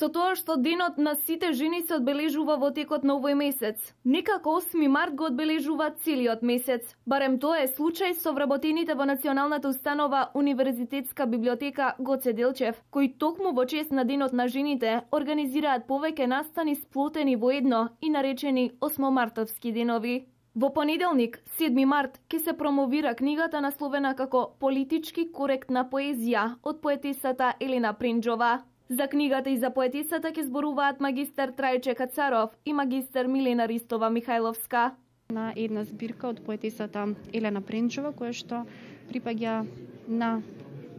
Со тоа што денот на сите жени се одбележува во текот на овој месец, некако 8 март го одбележува целиот месец. Барем тоа е случај со вработените во Националната установа Универзитетска библиотека Гоце Делчев, кои токму во чест на денот на жените организираат повеќе настани сплотени во едно и наречени 8-мартовски денови. Во понеделник, 7 март, ќе се промовира книгата насловена како Политички коректна поезија од поетисата Елена Принџова. За книгата и за поетисата ќе зборуваат магистар Трајче Кацаров и магистар Милена Ристова Михајловска. На една збирка од поетисата Елена Принџова, која што припаѓа на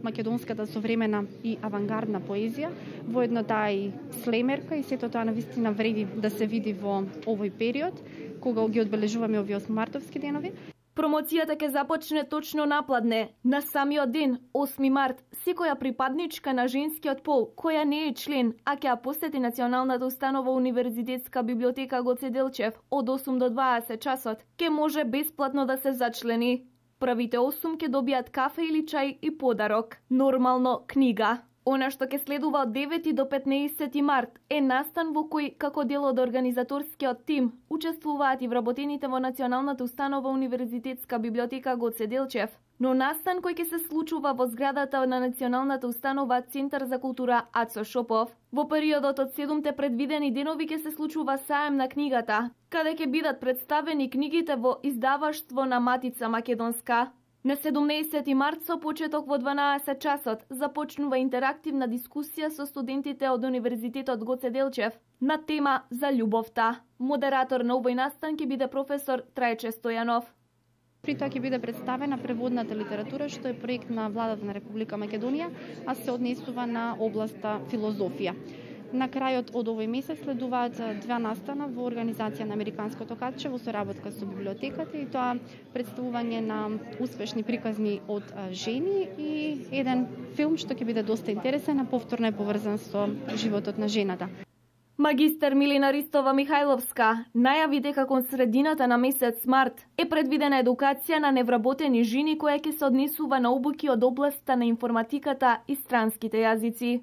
македонската современа и авангардна поезија, воедно таа и слемерка и сето тоа навистина вреди да се види во овој период, кога ги одбележуваме овие 8-мартовски денови. Промоцијата ќе започне точно напладне. На самиот ден, 8 март, секоја припадничка на женскиот пол, која не е член, а ќе ја посети Националната установа Универзитетска библиотека Гоце Делчев од 8 до 20 часот, ќе може бесплатно да се зачлени. Првите 8 ќе добијат кафе или чај и подарок. Нормално, книга. Она што ќе следува од 9 до 15 март е настан во кој, како дел од организаторскиот тим, учествуваат и вработените во Националната установа Универзитетска библиотека Гоце Делчев, но настан кој ќе се случува во зградата на Националната установа Центар за култура Ацо Шопов. Во периодот од 7 предвидени денови ќе се случува саем на книгата, каде ќе бидат представени книгите во издаваштво на Матица Македонска. На 17 март со почеток во 12 часот започнува интерактивна дискусија со студентите од Универзитетот Гоце Делчев на тема за љубовта. Модератор на овој настан ќе биде професор Трајче Стојанов. При тоа ќе биде представена преводната литература, што е проект на Владата на Република Македонија, а се однесува на областа филозофија. На крајот од овој месец следуваат 2 настана во организација на Американското катче во соработка со библиотеката и тоа представување на успешни приказни од жени и еден филм што ќе биде доста интересен, а повторно е поврзан со животот на жената. Магистар Милена Ристова Михајловска најави дека кон средината на месец март е предвидена едукација на невработени жени која ќе се однесува на обуки од областа на информатиката и странските јазици.